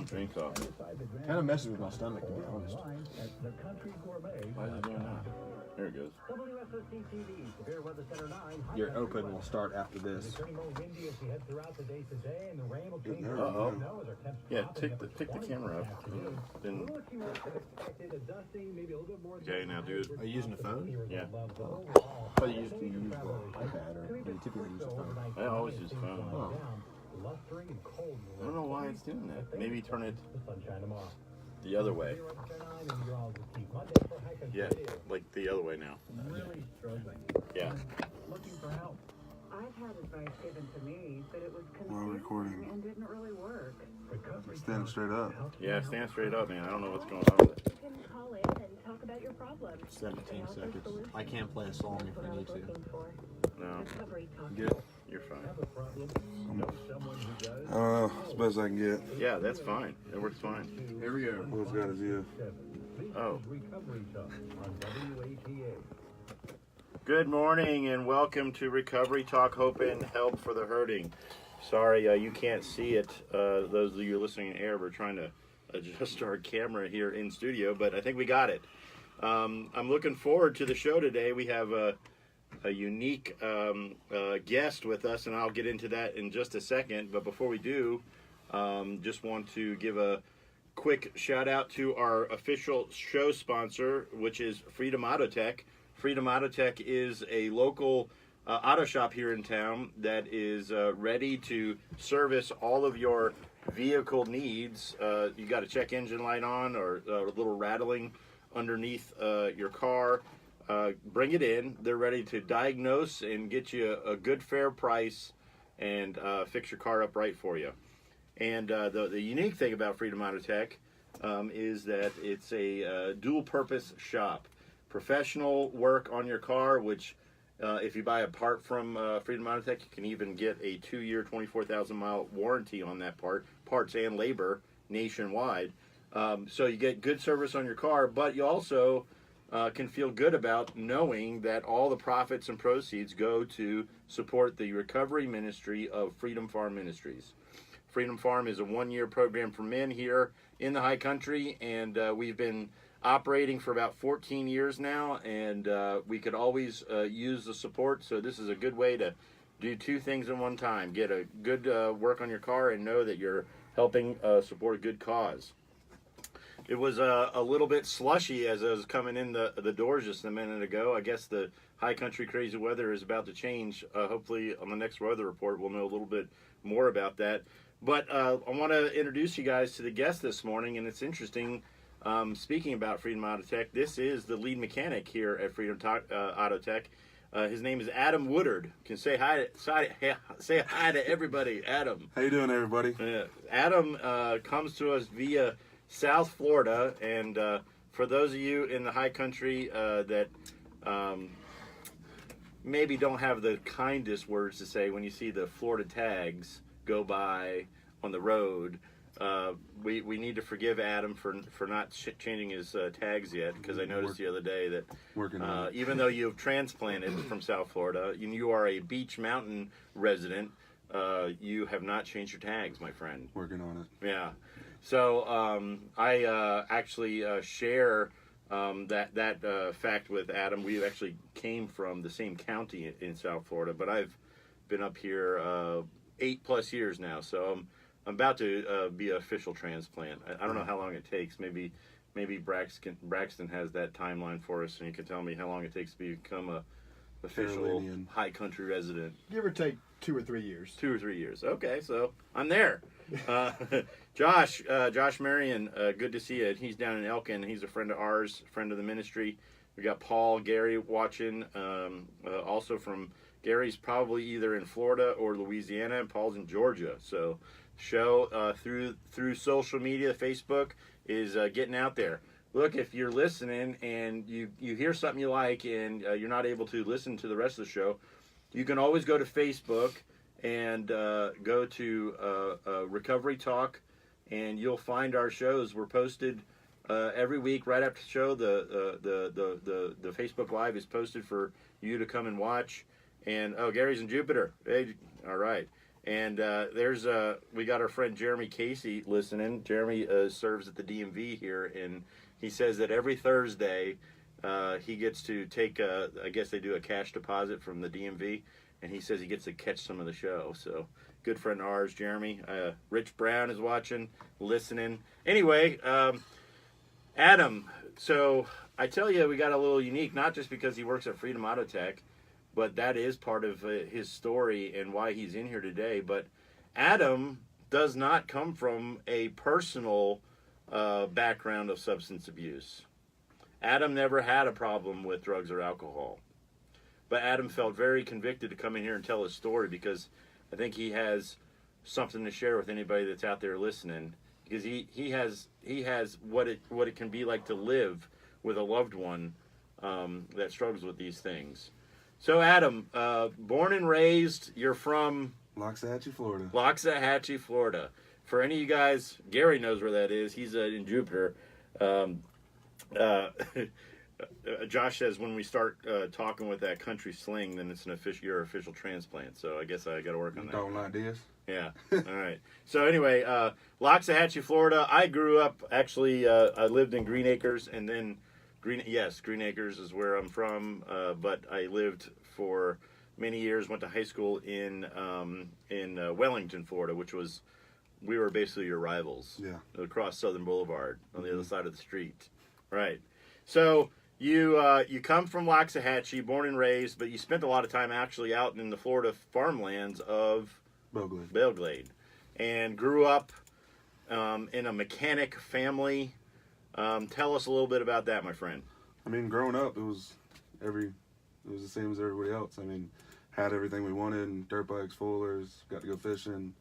Drink coffee. Kind of messes with my stomach, to be honest. Why is it doing that? There it goes. Your open will start after this. Uh-oh. Yeah, take the camera up. Then. Okay, now do it. Are you using a phone? Yeah. Oh, you use the iPad or you typically use a phone? I always use phone. Oh. I don't know why it's doing that. Maybe turn it the other way. Yeah, like the other way now. Yeah. I've had advice given to me, but it was We're recording. and didn't really work. Stand straight up. Yeah, stand straight up, man. I don't know what's going on with it. You can call in and talk about your problems. 17 seconds. I can't play a song if I need to. No, Good. you're fine. I don't know. It's the best I can get. Yeah, that's fine. It works fine. Here we go. What's got is you? Oh. Good morning and welcome to Recovery Talk, Hope and Help for the Hurting. Sorry, you can't see it. Those of you listening in air, we're trying to adjust our camera here in studio, but I think we got it. I'm looking forward to the show today. We have a unique guest with us, and I'll get into that in just a second. But before we do, just want to give a quick shout out to our official show sponsor, which is Freedom Auto Tech. Freedom Auto Tech is a local auto shop here in town that is ready to service all of your vehicle needs. You got a check engine light on or a little rattling underneath your car. Bring it in. They're ready to diagnose and get you a good fair price and fix your car up right for you. And the unique thing about Freedom Auto Tech is that it's a dual purpose shop. Professional work on your car, which if you buy a part from Freedom Auto Tech, you can even get a 2-year, 24,000-mile warranty on that parts and labor nationwide. So you get good service on your car, but you also can feel good about knowing that all the profits and proceeds go to support the recovery ministry of Freedom Farm Ministries. Freedom Farm is a 1-year program for men here in the high country, and we've been operating for about 14 years now, and we could always use the support. So this is a good way to do two things in one time: get a good work on your car and know that you're helping support a good cause. It was a little bit slushy as I was coming in the doors just a minute ago. I guess the high country crazy weather is about to change. Hopefully on the next weather report we'll know a little bit more about that. But I want to introduce you guys to the guest this morning, and it's interesting. Speaking about Freedom Auto Tech, this is the lead mechanic here at Freedom Auto Tech. His name is Adam Woodard. Can say hi to everybody. Adam. How you doing, everybody? Adam comes to us via South Florida, and for those of you in the high country that maybe don't have the kindest words to say when you see the Florida tags go by on the road, we need to forgive Adam for not changing his tags yet, because I noticed the other day that even though you've transplanted from South Florida and you are a Beach Mountain resident, you have not changed your tags, my friend. Working on it. Yeah. So I actually share that fact with Adam. We actually came from the same county in South Florida, but I've been up here 8+ years now. So I'm about to be an official transplant. I don't know how long it takes. Maybe Braxton has that timeline for us, and you can tell me how long it takes to become a official Carolinian high country resident. Give or take 2 or 3 years. 2 or 3 years. Okay, so I'm there. Josh Marion, good to see you. He's down in Elkin. He's a friend of ours, friend of the ministry. We got Paul, Gary watching, also from Gary's probably either in Florida or Louisiana, and Paul's in Georgia. So show through social media, Facebook is getting out there. Look, if you're listening and you hear something you like and you're not able to listen to the rest of the show, you can always go to Facebook and go to Recovery Talk, and you'll find our shows. We're posted every week right after the show. The Facebook Live is posted for you to come and watch. And Gary's in Jupiter. Hey, all right. And we got our friend Jeremy Casey listening. Jeremy serves at the DMV here, and he says that every Thursday he gets to take, I guess they do a cash deposit from the DMV, and he says he gets to catch some of the show. So, good friend of ours, Jeremy. Rich Brown is watching, listening. Anyway, Adam, so I tell you, we got a little unique, not just because he works at Freedom Auto Tech, but that is part of his story and why he's in here today. But Adam does not come from a personal background of substance abuse. Adam never had a problem with drugs or alcohol. But Adam felt very convicted to come in here and tell his story because I think he has something to share with anybody that's out there listening. Because he has what it can be like to live with a loved one that struggles with these things. So Adam, born and raised, you're from Loxahatchee, Florida. Loxahatchee, Florida. For any of you guys, Gary knows where that is. He's in Jupiter. Josh says when we start talking with that country sling, then it's your official transplant. So I guess I got to work on that. Talking like this? Yeah. All right. So anyway, Loxahatchee, Florida. I grew up actually. I lived in Green Acres, and then Green Acres is where I'm from. But I lived for many years. Went to high school in Wellington, Florida, we were basically your rivals. Yeah. Across Southern Boulevard on the other side of the street. Right. So you come from Loxahatchee, born and raised, but you spent a lot of time actually out in the Florida farmlands of Belglade, and grew up in a mechanic family. Tell us a little bit about that, my friend. I mean, growing up, it was the same as everybody else. I mean, had everything we wanted: dirt bikes, foilers, got to go fishing.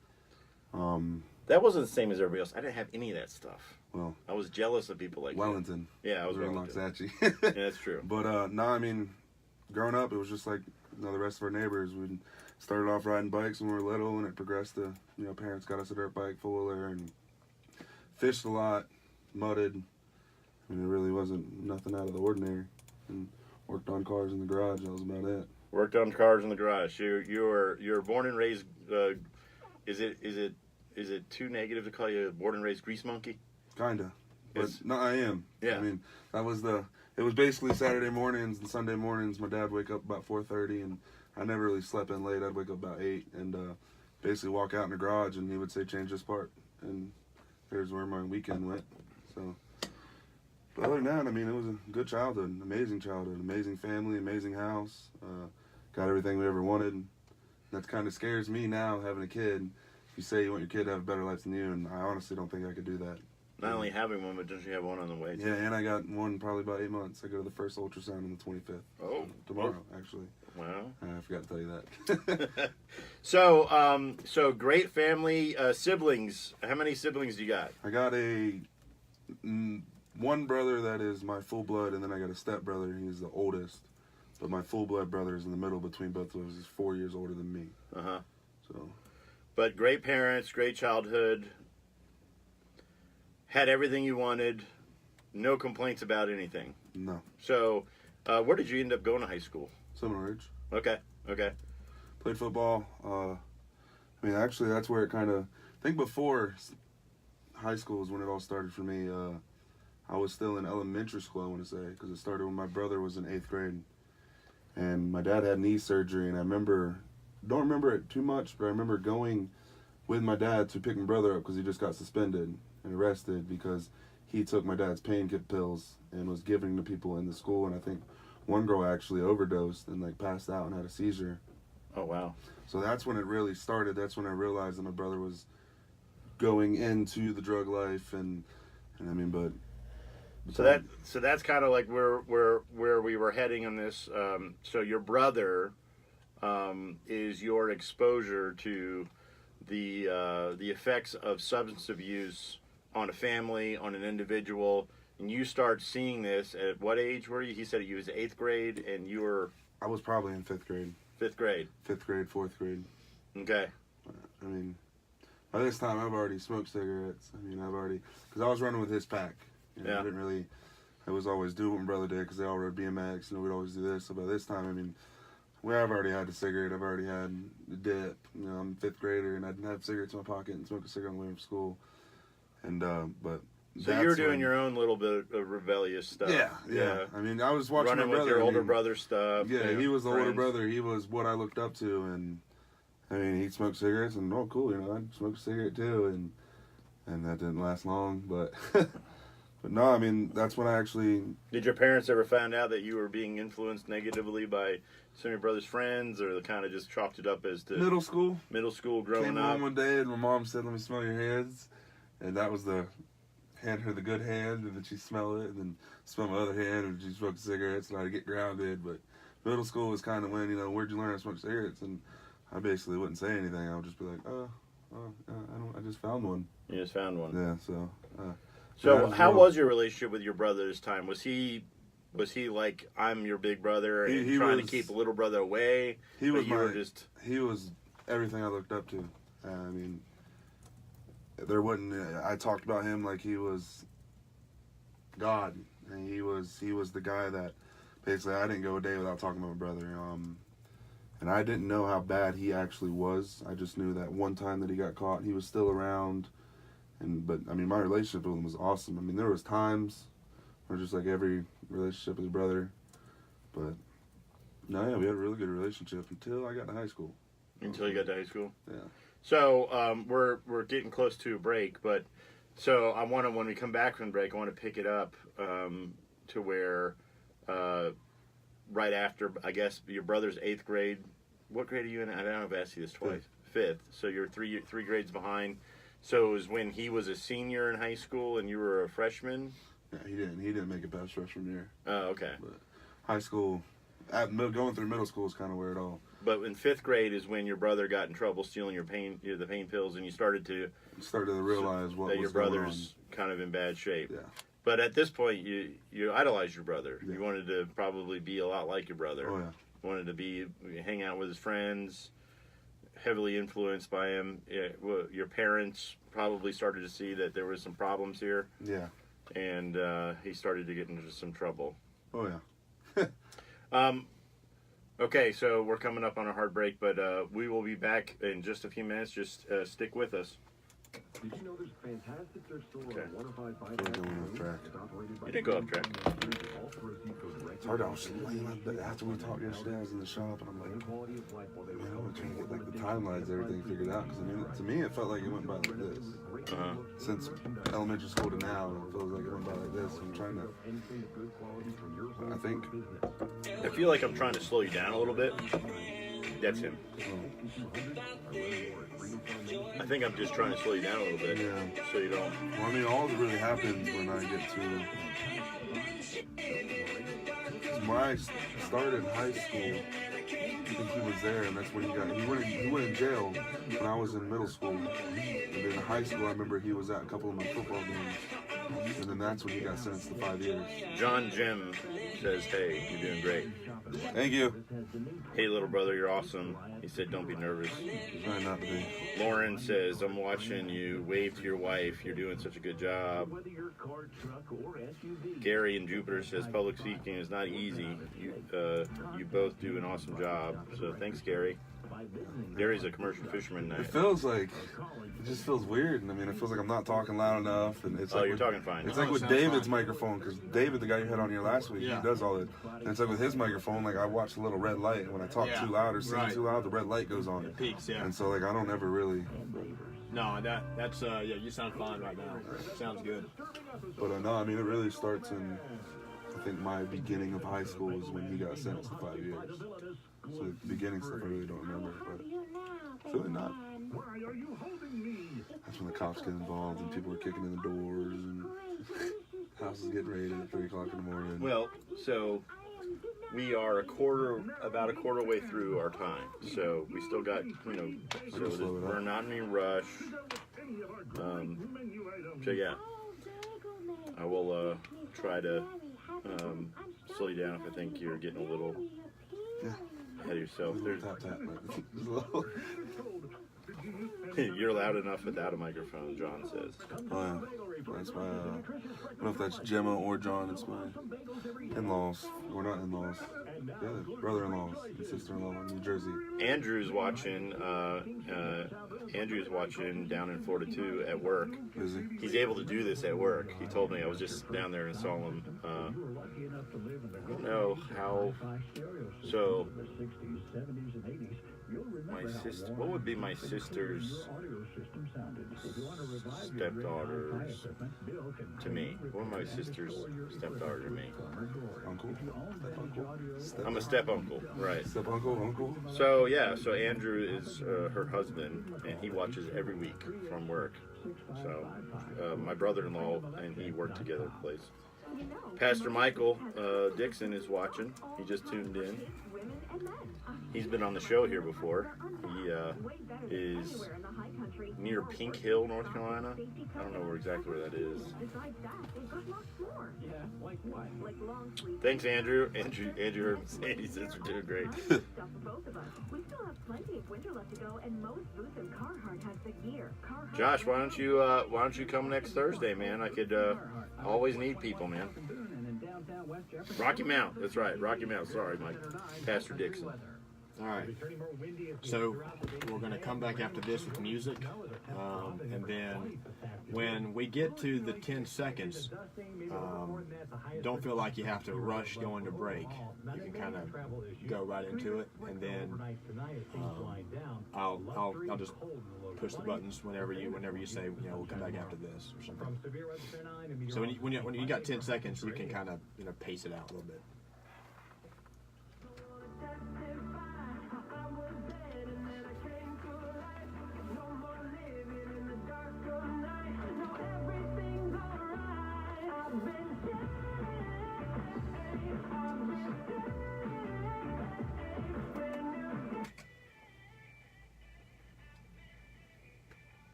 That wasn't the same as everybody else. I didn't have any of that stuff. Well, I was jealous of people like Wellington. You. Yeah, I was in Wellington. Loxahatchee. Yeah, that's true. But no, I mean, growing up, it was just like the rest of our neighbors. We started off riding bikes when we were little, and it progressed to, parents got us a dirt bike, foiler, and fished a lot, mudded. I mean, it really wasn't nothing out of the ordinary. And worked on cars in the garage. That was about it. Worked on cars in the garage. You're born and raised. Is it too negative to call you a born and raised grease monkey? Kinda. But no, I am. Yeah. I mean, it was basically Saturday mornings and Sunday mornings. My dad would wake up about 4:30, and I never really slept in late. I'd wake up about 8 and basically walk out in the garage, and he would say, change this part. And there's where my weekend went. So, but other than that, I mean, it was a good childhood, amazing family, amazing house. Got everything we ever wanted. That kind of scares me now, having a kid. You say you want your kid to have a better life than you, and I honestly don't think I could do that. Not only having one, but don't you have one on the way? Yeah, and I got one probably about 8 months. I go to the first ultrasound on the 25th. Oh. Tomorrow, actually. Wow. I forgot to tell you that. So great family, siblings. How many siblings do you got? I got one brother that is my full blood, and then I got a step brother. He's the oldest. But my full blood brother is in the middle between both of us. He's 4 years older than me. Uh-huh. So. But great parents, great childhood. Had everything you wanted. No complaints about anything. No. So, where did you end up going to high school? Seminole Ridge. Okay. Played football. I mean, actually, that's where it kind of... I think before high school is when it all started for me. I was still in elementary school, I want to say, because it started when my brother was in 8th grade. And my dad had knee surgery, and I don't remember it too much, but I remember going with my dad to pick my brother up because he just got suspended and arrested because he took my dad's pain pills and was giving to people in the school. And I think one girl actually overdosed and passed out and had a seizure. Oh, wow. So that's when it really started. That's when I realized that my brother was going into the drug life, and I mean, but so that's kind of like where we were heading on this. So your brother is your exposure to the effects of substance abuse on a family, on an individual, and you start seeing this at what age were you? He said you was 8th grade, and you were... I was probably in 5th grade. 5th grade. 5th grade, 4th grade. Okay. I mean, by this time, I've already smoked cigarettes. I mean, because I was running with his pack. Yeah. I was always doing what my brother did because they all rode BMX, we'd always do this. So by this time, I mean, where I've already had a cigarette, I've already had a dip. You know, I'm a 5th grader, and I didn't have cigarettes in my pocket and smoked a cigarette on the way from school. And but so you're doing your own little bit of rebellious stuff. Yeah. I mean, I was watching running my brother. with your older brother stuff. Yeah, he was the older friends. brother. He was what I looked up to, and I mean, he'd smoke cigarettes, and oh, cool, you know, I'd smoke a cigarette too, and that didn't last long, but but no, I mean, that's when I actually. Did your parents ever find out that you were being influenced negatively by some of your brother's friends, or they kind of just chalked it up as to Middle school growing came up? home one day, and my mom said, "Let me smell your hands," and that was hand her the good hand, and then she smelled it, and then smell my other hand, and she smoked cigarettes, and I'd get grounded. But middle school was kind of when, you know, where'd you learn how to smoke cigarettes? And I basically wouldn't say anything. I would just be like, I just found one. You just found one. Yeah, so. So how was your relationship with your brother this time? Was he like, I'm your big brother and he trying was, to keep a little brother away? He was He was everything I looked up to. I mean, there wasn't. I talked about him like he was God, and he was the guy that basically I didn't go a day without talking about my brother. And I didn't know how bad he actually was. I just knew that one time that he got caught, he was still around. But I mean, my relationship with him was awesome. I mean, there was times where just like every relationship with a brother, but no, yeah, we had a really good relationship until I got to high school. Until you got to high school? Yeah. So we're getting close to a break, but so I want to, when we come back from break, I want to pick it up to where right after, I guess, your brother's 8th grade. What grade are you in? I don't know if I've asked you this twice. 5th. So you're three grades behind. So it was when he was a senior in high school and you were a freshman? Yeah, he didn't make it past freshman year. Oh, okay. But high school, going through middle school is kind of where it all. But in 5th grade is when your brother got in trouble stealing the pain pills, and you started to realize what that was your brother's kind of in bad shape. Yeah. But at this point, you idolized your brother. Yeah. You wanted to probably be a lot like your brother. Oh yeah. Wanted to hang out with his friends, heavily influenced by him. Your parents probably started to see that there was some problems here. Yeah. And he started to get into some trouble. Oh yeah. Okay, so we're coming up on a hard break, but we will be back in just a few minutes. Just stick with us. Did you know there's a fantastic thrift store Okay. on 105 We're going off track. You didn't go off track. It's hard. I was after we talked yesterday, I was in the shop, and I'm like, man, I'm trying to get like the timelines, everything figured out. Because I mean, to me, it felt like it went by like this. Since elementary school to now, it feels like it went by like this. I'm trying to. I feel like I'm trying to slow you down a little bit. That's him. I think I'm just trying to slow you down a little bit. Yeah. So you don't. Well, I mean, all that really happens when I get to. When I started high school, I think he was there, and that's when he went in jail when I was in middle school. And then in high school, I remember he was at a couple of my football games, and then that's when he got sentenced to 5 years. John Jim says, "Hey, you're doing great." Thank you. Hey, little brother, you're awesome. He said, "Don't be nervous." Trying not to be. Lauren says, "I'm watching you. Wave to your wife. You're doing such a good job." Gary in Jupiter says, "Public speaking is not easy. You both do an awesome job." So thanks, Gary. Gary's a commercial fisherman now. It just feels weird, and I mean, it feels like I'm not talking loud enough, and it's like you're talking fine. It's like with David's microphone, because David, the guy you had on here last week, he does all it. And it's like with his microphone, like I watch the little red light, and when I talk too loud or sing too loud, the red light goes on. It peaks, yeah. And so like I don't ever really. No, that's you sound fine right now. Sounds good. But no, I mean, it really starts in, I think my beginning of high school is when he got sentenced to 5 years. So the beginning stuff I really don't remember, but it's really not. That's when the cops get involved and people are kicking in the doors and houses getting raided at 3 o'clock in the morning. Well, so we are about a quarter way through our time, so we still got, we're not in any rush. So yeah, I will try to slow you down if I think you're getting a little ahead of yourself. You're loud enough without a microphone, John says. Oh yeah, that's my. I don't know if that's Gemma or John. It's my in-laws. We're not in-laws. Yeah, brother-in-laws and sister-in-law in New Jersey. Andrew's watching. Andrew's watching down in Florida too at work. Is he? He's able to do this at work. He told me. I was just down there and saw him. I don't know how. So my sister. What would be my sister's stepdaughters to me? What are my sister's stepdaughter to me? Uncle? Step-uncle? I'm a step uncle, right? Step-uncle? Uncle? So yeah, so Andrew is her husband, and he watches every week from work. So my brother-in-law and he work together at the place. Pastor Michael Dixon is watching. He just tuned in. He's been on the show here before. He is near Pink Hill, North Carolina. I don't know exactly where that is. Thanks, Andrew. Andrew heard me say he says we're doing great. Josh, why don't you come next Thursday, man? I could always need people, man. Rocky Mount, that's right, Rocky Mount. Sorry, Mike. Pastor Dixon. All right. So we're going to come back after this with music, and then when we get to the 10 seconds, don't feel like you have to rush going to break. You can kind of go right into it, and then I'll just push the buttons whenever you say, we'll come back after this or something. So when you got 10 seconds, you can kind of pace it out a little bit.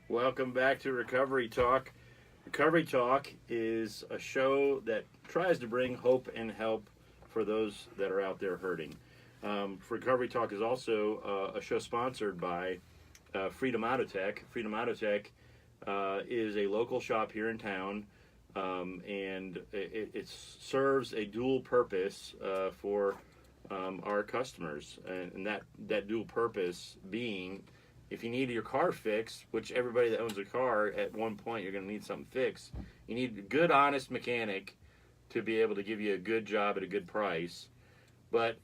Welcome back to Recovery Talk. Recovery Talk is a show that tries to bring hope and help for those that are out there hurting. Recovery Talk is also a show sponsored by Freedom Auto Tech. Freedom Auto Tech is a local shop here in town, and it serves a dual purpose for our customers, and that dual purpose being, if you need your car fixed, which everybody that owns a car, at one point you're going to need something fixed, you need a good, honest mechanic to be able to give you a good job at a good price. But,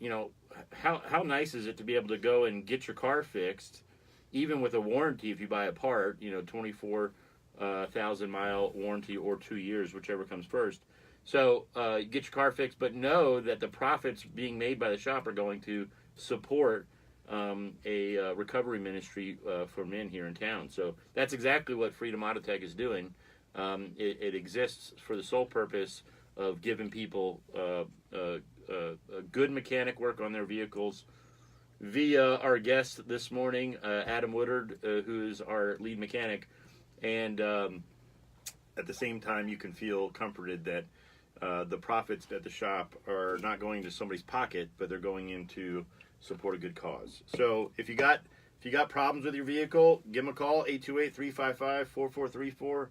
how nice is it to be able to go and get your car fixed, even with a warranty if you buy a part, 24,000 mile warranty or 2 years, whichever comes first. So you get your car fixed, but know that the profits being made by the shop are going to support a recovery ministry for men here in town. So that's exactly what Freedom Auto Tech is doing. It exists for the sole purpose of giving people a good mechanic work on their vehicles via our guest this morning, Adam Woodard, who is our lead mechanic. And at the same time, you can feel comforted that the profits at the shop are not going to somebody's pocket, but they're going into support a good cause. So if you got problems with your vehicle, give them a call, 828-355-4434.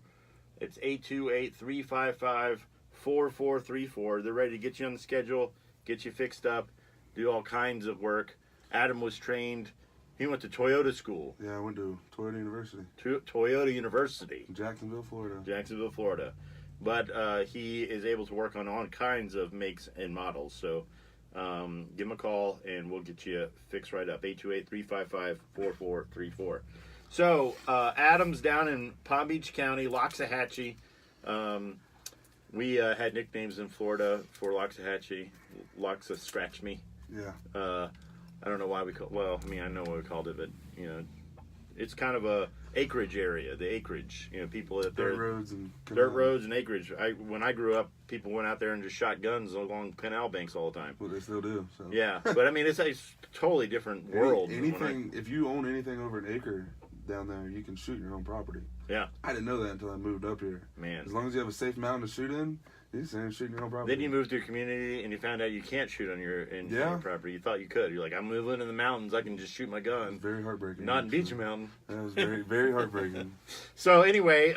It's 828-355-4434. They're ready to get you on the schedule, get you fixed up, do all kinds of work. Adam was trained. He went to Toyota school. Yeah, I went to Toyota University. Toyota University. Jacksonville, Florida. But he is able to work on all kinds of makes and models. So give him a call and we'll get you fixed right up. 828-355-4434. So Adam's down in Palm Beach County, Loxahatchee. We had nicknames in Florida for Loxahatchee. Loxa Scratch Me. Yeah. I don't know why we call. Well, I mean, I know what we called it, but it's kind of a acreage area. The acreage, people that dirt roads and acreage. When I grew up, people went out there and just shot guns along canal banks all the time. Well, they still do. So. Yeah, but I mean, it's a totally different world. Anything, if you own anything over an acre down there, you can shoot your own property. Yeah. I didn't know that until I moved up here. Man. As long as you have a safe mountain to shoot in, you can shoot your own property. Then you moved to a community and you found out you can't shoot on your property. You thought you could. You're like, I'm moving in the mountains. I can just shoot my gun. It was very heartbreaking. Not in Beecher Mountain. That was very, very heartbreaking. So anyway,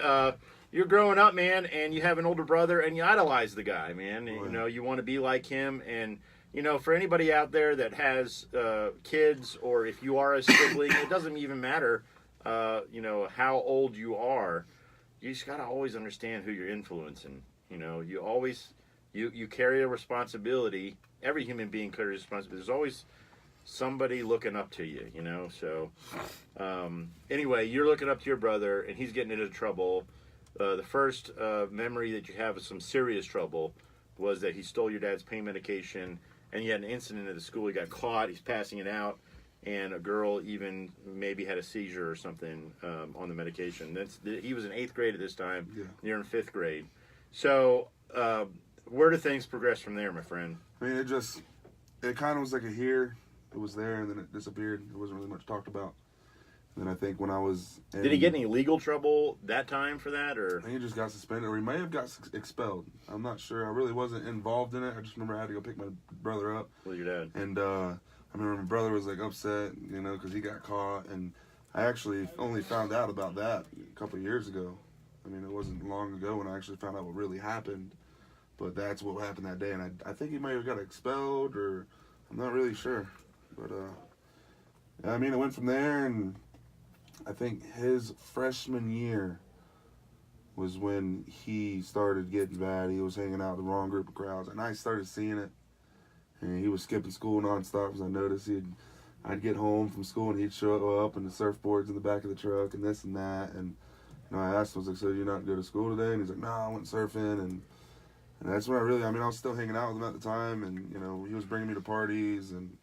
you're growing up, man, and you have an older brother, and you idolize the guy, man. And, you want to be like him, and for anybody out there that has kids, or if you are a sibling, it doesn't even matter, how old you are. You just got to always understand who you're influencing. You always, you carry a responsibility. Every human being carries a responsibility. There's always somebody looking up to you, So, anyway, you're looking up to your brother, and he's getting into trouble. The first memory that you have of some serious trouble was that he stole your dad's pain medication, and you had an incident at the school. He got caught. He's passing it out, and a girl even maybe had a seizure or something on the medication. He was in 8th grade at this time. Yeah. You're in 5th grade. So, where do things progress from there, my friend? I mean, it kind of was like it was there, and then it disappeared. It wasn't really much talked about. And then I think when I was Did he get any legal trouble that time for that, or? I think he just got suspended, or he may have got expelled. I'm not sure. I really wasn't involved in it. I just remember I had to go pick my brother up. Well, your dad. And I remember my brother was like upset, because he got caught. And I actually only found out about that a couple of years ago. I mean, it wasn't long ago when I actually found out what really happened. But that's what happened that day. And I think he may have got expelled, or I'm not really sure. But, yeah, I mean, it went from there, and I think his freshman year was when he started getting bad. He was hanging out with the wrong group of crowds, and I started seeing it. And he was skipping school nonstop, because I noticed I'd get home from school, and he'd show up, and the surfboard's in the back of the truck, and this and that. And I asked him, I was like, "So you're not going to school today?" And he's like, "No, I went surfing." And that's when I was still hanging out with him at the time, and he was bringing me to parties, and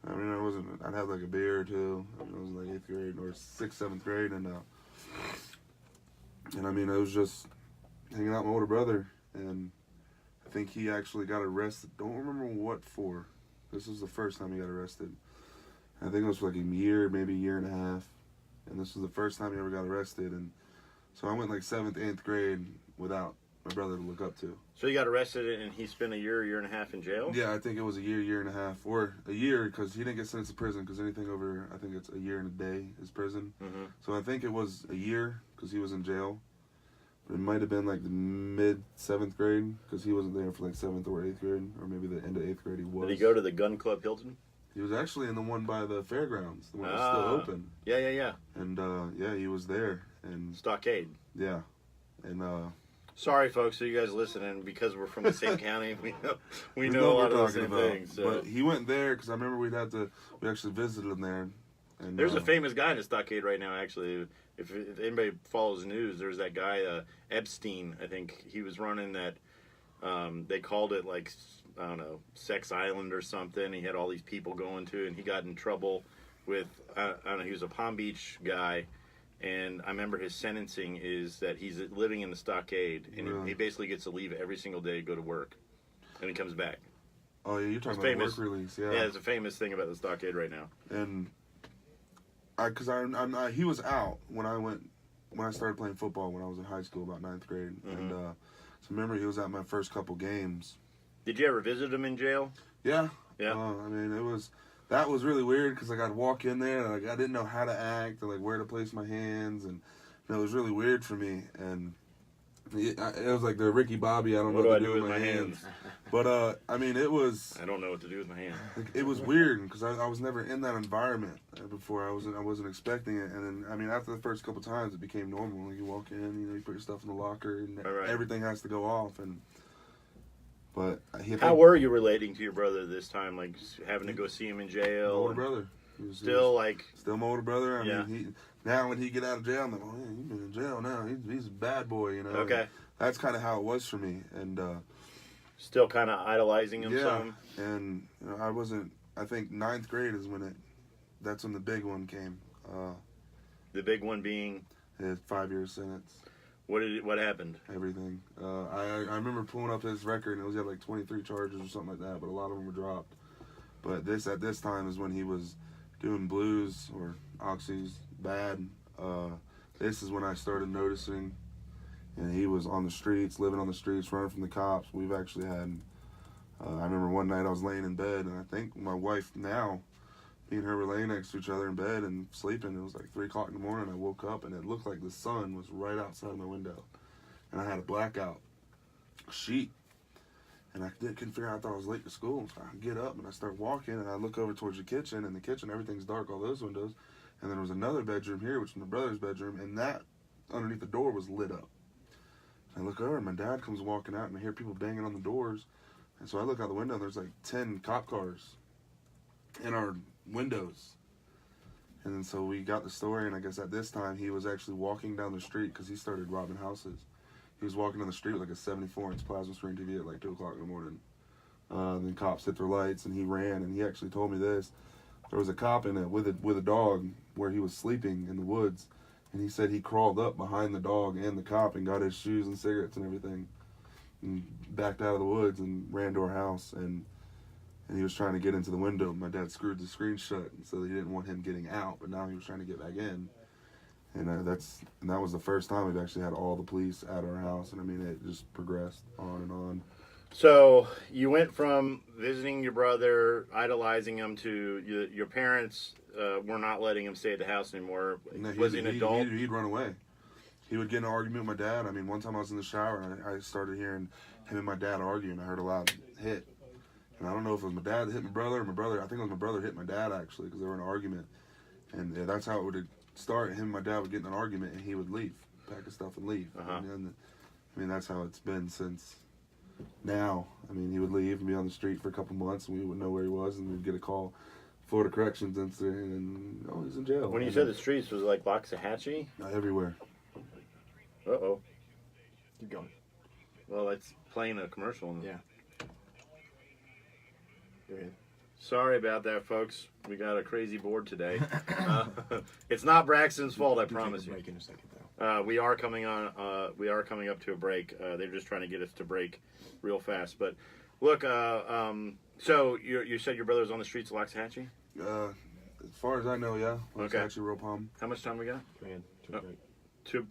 I'd have like a beer or two. I was like 8th grade or 6th, 7th grade, and it was just hanging out with my older brother, and I think he actually got arrested. Don't remember what for. This was the first time he got arrested. I think it was for like a year, maybe a year and a half, and this was the first time he ever got arrested, and so I went like 7th, 8th grade without my brother to look up to. So he got arrested, and he spent a year and a half in jail? Yeah, I think it was a year and a half, or a year, because he didn't get sentenced to prison, because anything over, I think it's a year and a day is prison. Mm-hmm. So I think it was a year, because he was in jail. But it might have been like the mid-7th grade, because he wasn't there for like 7th or 8th grade, or maybe the end of 8th grade he was. Did he go to the gun club Hilton? He was actually in the one by the fairgrounds, the one that's still open. Yeah. And, he was there. And Stockade. Yeah. And, sorry, folks, so you guys listening, because we're from the same county, we know a lot of the same things. So. But he went there, because I remember we actually visited him there. And, there's a famous guy in the Stockade right now, actually. If anybody follows the news, there's that guy, Epstein, I think. He was running that, they called it like, I don't know, Sex Island or something. He had all these people going to, and he got in trouble with, I don't know, he was a Palm Beach guy. And I remember his sentencing is that he's living in the Stockade, and really? he basically gets to leave every single day to go to work, and he comes back. Oh, yeah, you're talking about work release, yeah. Yeah, it's a famous thing about the Stockade right now. And he was out when I started playing football when I was in high school, about 9th grade. Mm-hmm. And so remember, he was at my first couple games. Did you ever visit him in jail? Yeah. Yeah. That was really weird, because like I'd walk in there and like I didn't know how to act and like where to place my hands, and it was really weird for me. And it was like the Ricky Bobby, I don't know what to do with my hands. But it was. I don't know what to do with my hands. It was weird, because I was never in that environment before. I wasn't expecting it, and then after the first couple times, it became normal. You walk in, you put your stuff in the locker, and right. Everything has to go off. But how were you relating to your brother this time? Like having to go see him in jail? My older brother. Still my older brother. I yeah. mean, now when he get out of jail, I'm like, oh, yeah, he's been in jail now. He's a bad boy, Okay. And that's kind of how it was for me, and still kind of idolizing him. Yeah, some. And I wasn't. I think 9th grade is when that's when the big one came. The big one being his 5-year sentence. What happened? Everything. I remember pulling up his record, and he had like 23 charges or something like that, but a lot of them were dropped. But at this time is when he was doing blues or oxys bad. This is when I started noticing, and he was on the streets, living on the streets, running from the cops. We've actually had. I remember one night I was laying in bed, and I think my wife now, me and her were laying next to each other in bed and sleeping. It was like 3 o'clock in the morning. I woke up, and it looked like the sun was right outside my window, and I had a blackout sheet. And I couldn't figure out, I thought I was late to school. So I get up and I start walking and I look over towards the kitchen. In the kitchen, everything's dark, all those windows. And there was another bedroom here, which is my brother's bedroom, and that underneath the door was lit up. I look over and my dad comes walking out and I hear people banging on the doors. And so I look out the window and there's like 10 cop cars in our windows. And then so we got the story, and I guess at this time he was actually walking down the street because he started robbing houses. He was walking down the street with like a 74-inch plasma screen TV at like 2 o'clock in the morning. Then cops hit their lights and he ran, and he actually told me this. There was a cop in it with a dog where he was sleeping in the woods, and he said he crawled up behind the dog and the cop and got his shoes and cigarettes and everything and backed out of the woods and ran to our house, and he was trying to get into the window. My dad screwed the screen shut, and so he didn't want him getting out, but now he was trying to get back in. And that was the first time we've actually had all the police at our house, and I mean, it just progressed on and on. So you went from visiting your brother, idolizing him, to your parents were not letting him stay at the house anymore. No, Was he an adult? He'd run away. He would get in an argument with my dad. I mean, one time I was in the shower, and I started hearing him and my dad arguing. I heard a loud hit. And I don't know if it was my dad that hit my brother or my brother. I think it was my brother hit my dad, actually, because they were in an argument. And that's how it would start. Him and my dad would get in an argument, and he would leave, pack his stuff and leave. Uh-huh. And then, I mean, that's how it's been since now. I mean, he would leave and be on the street for a couple months, and we wouldn't know where he was, and we'd get a call, Florida Corrections incident, and, oh, he's in jail. When you said the streets, was it like Loxahatchee? Everywhere. Uh-oh. Keep going. Well, it's playing a commercial. Yeah. Go ahead. Sorry about that, folks. We got a crazy board today. It's not Braxton's fault, I promise you. Break in a second, though. We are coming up to a break. They're just trying to get us to break real fast. But look, so you said your brother's on the streets of Loxahatchee? As far as I know, yeah. Okay. Actually, Real Palm. How much time we got? Go ahead. Oh. Two,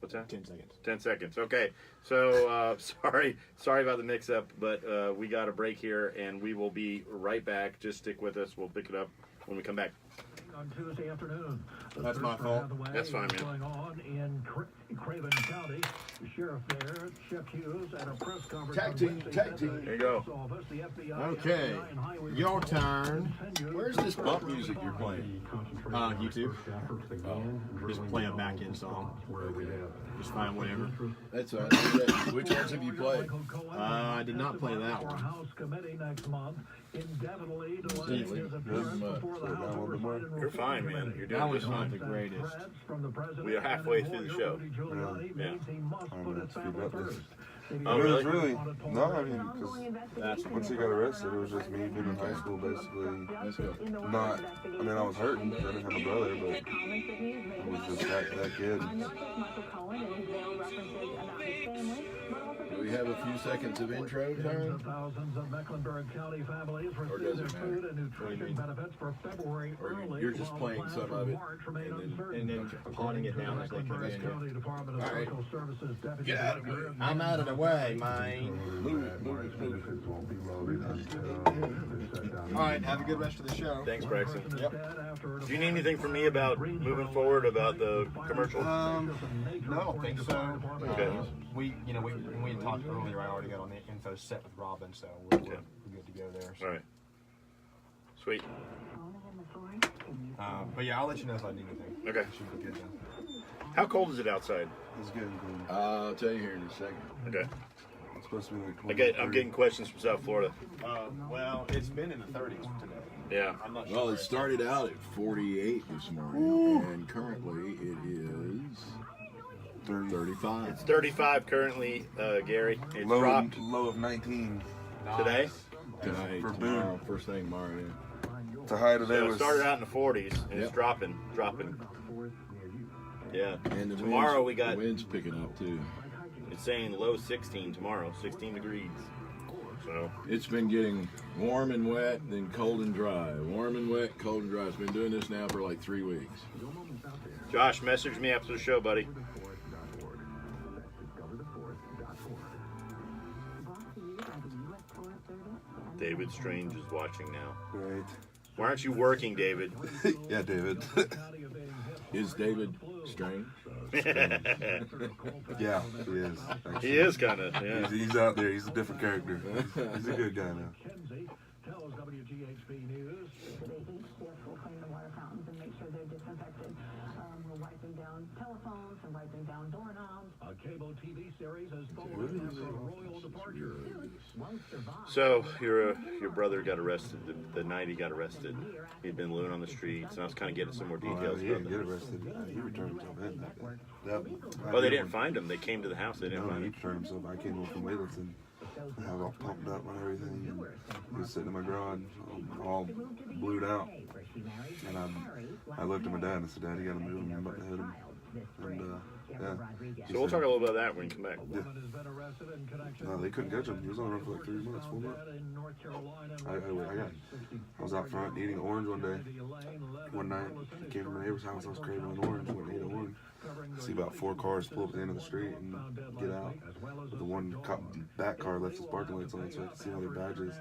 what's that? 10 seconds. 10 seconds. Okay. So, sorry about the mix-up, but we got a break here, and we will be right back. Just stick with us. We'll pick it up when we come back. On Tuesday afternoon. That's my fault. That's fine, man. Going on in Craven County. Sheriff there, Shep Hughes, at a press conference. Tag team, tag team. There you go. Office, the FBI, Okay, your turn. Where's this bump music you're playing? YouTube. Just play a back-end song. Just find whatever. That's all right. Which ones have you played? I did not play that one. House committee next month, indefinitely Definitely. delaying his appearance before the House Oversight and You're fine, man. You're doing That was just not fine. the greatest. We are halfway through the show. Yeah. Oh, It was really? no, I mean, because once he got arrested, it was just me being in high school, basically. Let's go. Not, I mean, I was hurting because I didn't have a brother, but I was just that kid. Do we have a few seconds of intro time? Thousands of Mecklenburg County families Or receive does their it matter? food and nutrition benefits for February Or early. you're just while playing plans some for of it, March remain and uncertain. then potting it down as they come Mecklenburg in. County Department of All right. Social Services Deputy Get out of Director here. I'm out of the way, man. Move it, move it, move it. All right, have a good rest of the show. Thanks, Braxton. Yep. Do you need anything from me about moving forward about the commercial? No, I don't think so. Okay. When we talked earlier, I already got on the info set with Robin, so we're good to go there. So. All right. Sweet. But yeah, I'll let you know if I need anything. Okay. Should be good then. How cold is it outside? It's getting cool. I'll tell you here in a second. Okay. It's supposed to be like I'm getting questions from South Florida. Well, it's been in the 30s today. Yeah. I'm not Well, sure. it started out at 48 this morning, and currently it is 35. It's 35 currently, Gary. It's low, dropped low of 19. today. Tonight, For tomorrow, Boone. first thing tomorrow. Yeah. The high today So it was started out in the 40s, and it's Yep. dropping. Yeah. And the Tomorrow wind's, we got, the wind's picking up too. it's saying low 16 tomorrow, 16 degrees. So, It's been getting warm and wet, then cold and dry. Warm and wet, cold and dry. It's been doing this now for like 3 weeks. Josh, message me after the show, buddy. David Strange is watching now. great. Why aren't you working, David? Yeah, David. Is David strange? Yeah, he is. Actually. He is kind of, yeah. He's out there. He's a different character. He's a good guy now. Kenzie tells WGHB News. Yes, we'll clean the water fountains and make sure they're disinfected. We're wiping down telephones and wiping down doorknobs. A cable TV series has fallen after a royal departure. Won't survive. So your brother got arrested the night he got arrested. He'd been looting on the streets, and I was kind of getting some more details He about didn't that. get arrested. He returned himself in that day. Oh, they didn't find him. They came to the house. They didn't No, find he him. returned himself. I came home from Waylandson. I was all pumped up on everything. And he was sitting in my garage, all blued out. And I looked at my dad and I said, "Dad, you got to move him. I'm about to hit him." And yeah. So we'll talk a little about that when we come back. Yeah. No, they couldn't catch him. He was on the run for like 3 months, 4 months. I was out front eating orange one day. One night, I came from my neighbor's house. I was craving an orange. Went and ate an orange. I see about 4 cars pull up at the end of the street and get out. The one back car left his parking lights on so I could see all their badges.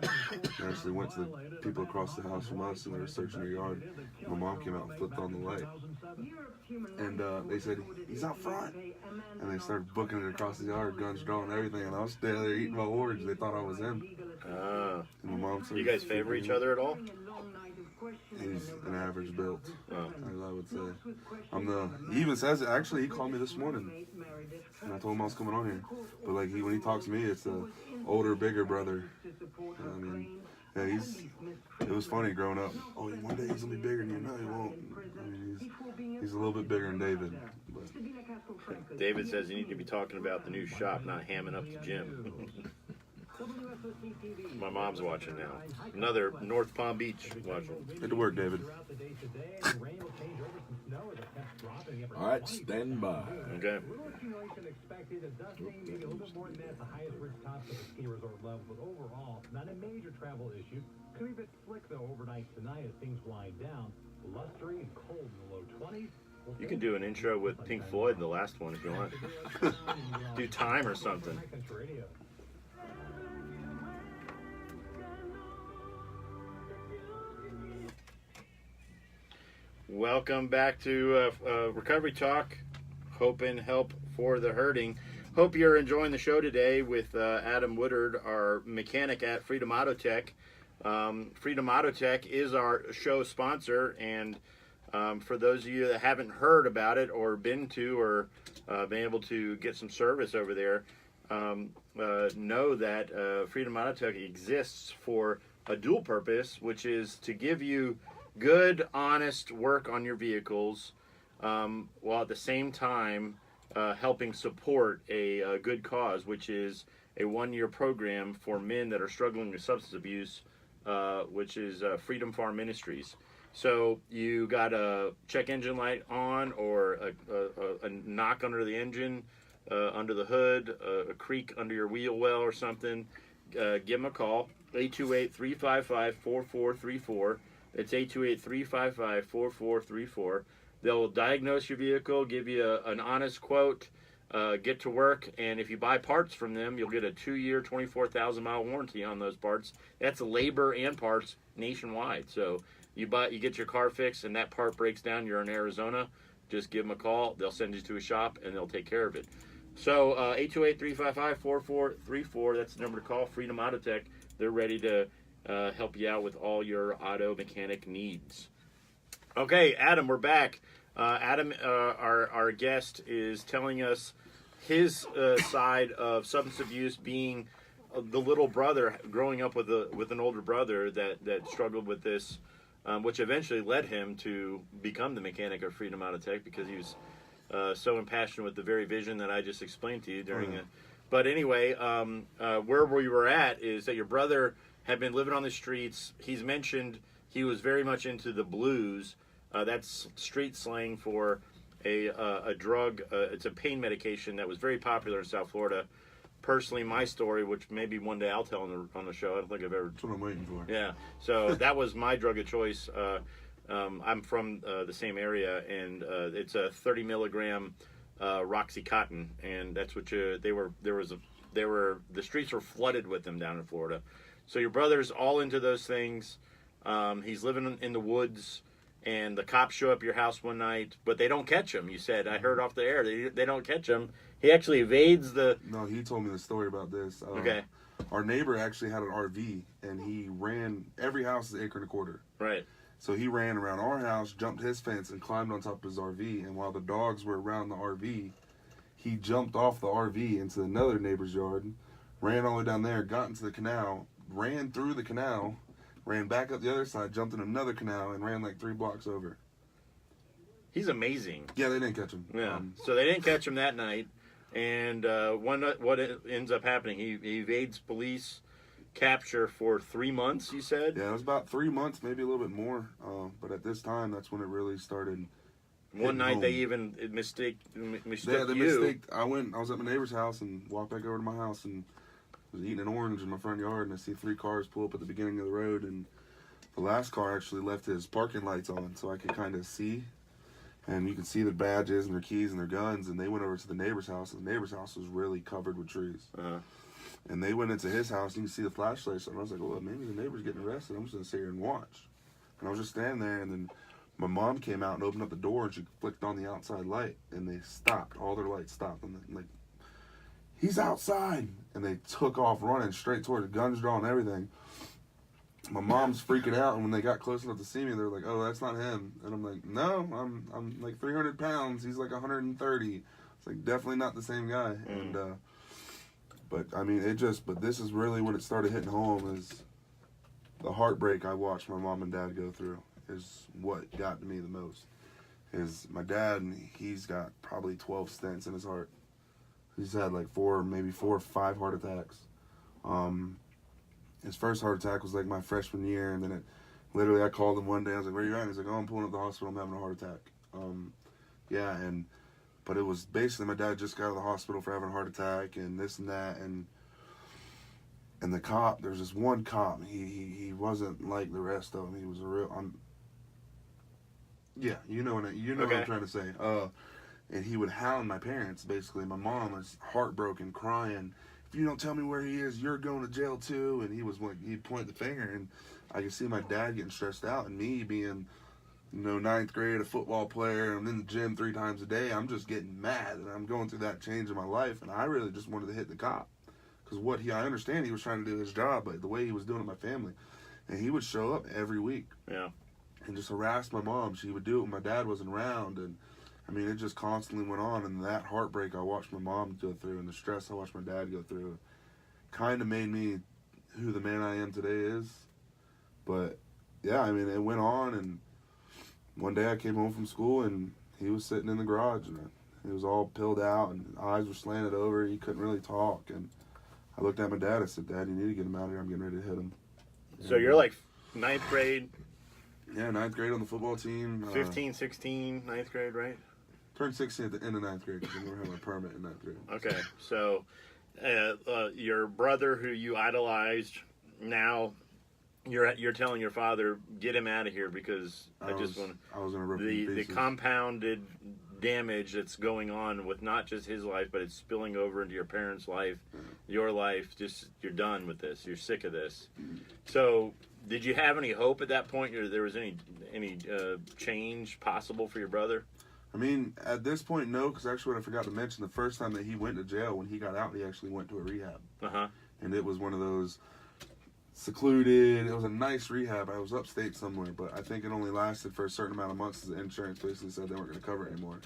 They actually went to the people across the house from us and they were searching their yard. My mom came out and flipped on the light. And they said, "He's out front." And they started booking it across the yard, guns drawn and everything. And I was standing there eating my orange. They thought I was him. And my mom said, You guys favor each other at all? He's an average built, Oh. as I would say. He even says it. Actually, he called me this morning. And I told him I was coming on here. But like when he talks to me, it's a older, bigger brother. I mean, yeah, it was funny growing up. Oh, one day he's gonna be bigger than you. No, he won't. I mean, he's a little bit bigger than David. But David says you need to be talking about the new shop, not hamming up the gym. My mom's watching now. Another North Palm Beach watching. good to work, David. All right, stand by. Okay. Accumulation expected. A dusting, maybe a little bit more than that. The highest risk tops of the ski resort level, but overall, not a major travel issue. Could be a bit slick though overnight tonight as things wind down. Blustery and cold in the low 20s. You can do an intro with Pink Floyd, the last one, if you want. Do Time or something. Welcome back to Recovery Talk, Hope and Help for the Hurting. Hope you're enjoying the show today with Adam Woodard, our mechanic at Freedom Auto Tech. Freedom Auto Tech is our show sponsor, and for those of you that haven't heard about it or been to or been able to get some service over there, know that Freedom Auto Tech exists for a dual purpose, which is to give you good, honest work on your vehicles, while at the same time helping support a good cause, which is a 1-year program for men that are struggling with substance abuse, which is Freedom Farm Ministries. So you got a check engine light on, or a knock under the engine, under the hood, a creak under your wheel well or something, give them a call, 828-355-4434. It's 828-355-4434. They'll diagnose your vehicle, give you an honest quote, get to work, and if you buy parts from them, you'll get a 2-year, 24,000-mile warranty on those parts. That's labor and parts nationwide. So you get your car fixed, and that part breaks down, you're in Arizona, just give them a call. They'll send you to a shop, and they'll take care of it. So 828-355-4434, that's the number to call, Freedom Auto Tech. They're ready to help you out with all your auto mechanic needs. Okay, Adam, we're back. Adam, our guest, is telling us his side of substance abuse, being the little brother, growing up with an older brother that struggled with this, which eventually led him to become the mechanic of Freedom Auto Tech, because he was so impassioned with the very vision that I just explained to you during it. But anyway, where we were at is that your brother had been living on the streets. He's mentioned he was very much into the blues. That's street slang for a drug. It's a pain medication that was very popular in South Florida. Personally, my story, which maybe one day I'll tell on the show. I don't think I've ever. That's what I'm waiting for. Yeah. So that was my drug of choice. I'm from the same area, and it's a 30 milligram Roxycontin, and that's what the streets were flooded with them down in Florida. So your brother's all into those things. He's living in the woods, and the cops show up at your house one night, but they don't catch him. You said, I heard off the air, they don't catch him. He actually evades the... No, he told me the story about this. Okay. Our neighbor actually had an RV, and he ran, every house is an acre and a quarter. Right. So he ran around our house, jumped his fence, and climbed on top of his RV. And while the dogs were around the RV, he jumped off the RV into another neighbor's yard, ran all the way down there, got into the canal, ran through the canal, ran back up the other side, jumped in another canal, and ran like 3 blocks over. He's amazing. Yeah, they didn't catch him. Yeah. So they didn't catch him that night. And what ends up happening, he evades police capture for 3 months, you said? Yeah, it was about 3 months, maybe a little bit more. But at this time, that's when it really started. One night home. they even mistook Yeah, they you. mistaked. I was at my neighbor's house and walked back over to my house and was eating an orange in my front yard, and I see 3 cars pull up at the beginning of the road, and the last car actually left his parking lights on so I could kind of see. And you could see their badges and their keys and their guns, and they went over to the neighbor's house, and the neighbor's house was really covered with trees. Uh-huh. And they went into his house, and you can see the flashlights, and I was like, well, maybe the neighbor's getting arrested. I'm just going to sit here and watch. And I was just standing there, and then my mom came out and opened up the door, and she flicked on the outside light, and they stopped. All their lights stopped. And like, he's outside. And they took off running straight toward the guns drawn and everything. My mom's freaking out, and when they got close enough to see me, they're like, "Oh, that's not him." And I'm like, "No, I'm like 300 pounds. He's like 130. It's like definitely not the same guy." And but I mean, but this is really when it started hitting home. Is the heartbreak I watched my mom and dad go through is what got to me the most. Is my dad, he's got probably 12 stents in his heart. He's had like 4 or 5 heart attacks. His first heart attack was like my freshman year, and then literally I called him one day. I was like, "Where you at?" He's like, "Oh, I'm pulling up the hospital. I'm having a heart attack." But it was basically my dad just got out of the hospital for having a heart attack and this and that, and the cop. There's this one cop. He wasn't like the rest of them. He was a real. You know what I'm trying to say. And he would hound my parents. Basically, my mom was heartbroken, crying. "If you don't tell me where he is, you're going to jail too." And he'd point the finger, and I could see my dad getting stressed out, and me being, 9th grade, a football player, I'm in the gym 3 times a day. I'm just getting mad, and I'm going through that change in my life, and I really just wanted to hit the cop, because I understand he was trying to do his job, but the way he was doing it to my family, and he would show up every week, and just harass my mom. She would do it when my dad wasn't around, and I mean, it just constantly went on, and that heartbreak I watched my mom go through, and the stress I watched my dad go through, kind of made me who the man I am today is. But, yeah, I mean, it went on, and one day I came home from school, and he was sitting in the garage, and he was all pilled out, and eyes were slanted over. He couldn't really talk, and I looked at my dad. I said, "Dad, you need to get him out of here. I'm getting ready to hit him." So you're like 9th grade? Yeah, 9th grade on the football team. 15, 16, 9th grade, right? Turned 16 at the end of 9th grade because I never had my permit in 9th grade. Okay, so your brother, who you idolized, now you're telling your father, get him out of here because I was going to rip the compounded damage that's going on with not just his life, but it's spilling over into your parents' life, your life. Just you're done with this. You're sick of this. So, did you have any hope at that point? Or there was any change possible for your brother? I mean, at this point, no, because actually what I forgot to mention, the first time that he went to jail, when he got out, he actually went to a rehab. And it was one of those secluded, it was a nice rehab. I was upstate somewhere, but I think it only lasted for a certain amount of months because the insurance basically said they weren't going to cover it anymore.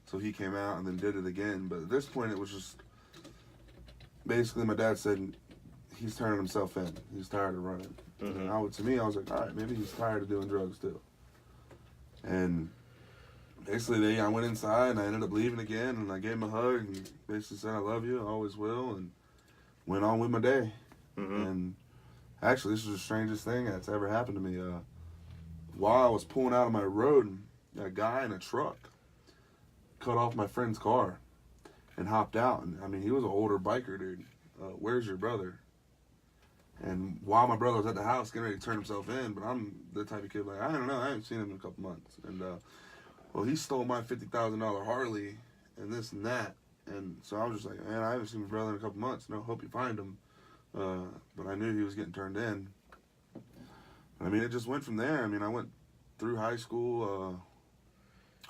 So he came out and then did it again. But at this point, it was just, basically my dad said he's turning himself in. He's tired of running. And to me, I was like, all right, maybe he's tired of doing drugs too. And basically, I went inside and I ended up leaving again, and I gave him a hug and basically said, "I love you, I always will," and went on with my day. And actually, this was the strangest thing that's ever happened to me. While I was pulling out of my road, a guy in a truck cut off my friend's car and hopped out. And I mean, he was an older biker dude. "Where's your brother?" And while my brother was at the house getting ready to turn himself in, but I'm the type of kid like, I don't know, I haven't seen him in a couple months. And well, he stole my $50,000 Harley and this and that. And so I was just like, man, I haven't seen my brother in a couple months. No, hope you find him. But I knew he was getting turned in. I mean, it just went from there. I mean, I went through high school.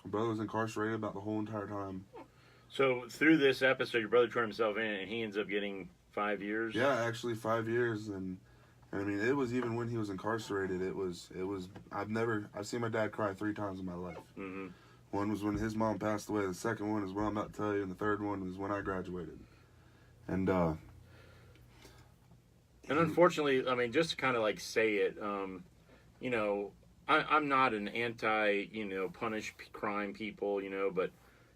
My brother was incarcerated about the whole entire time. So through this episode, your brother turned himself in, and he ends up getting 5 years. Yeah, actually 5 years, and I mean, it was even when he was incarcerated. It was. I've seen my dad cry 3 times in my life. Mm-hmm. One was when his mom passed away. The second one is what I'm about to tell you, and the third one was when I graduated. And unfortunately, I mean, just to kind of like say it, you know, I'm not an anti, you know, punish crime people, you know, but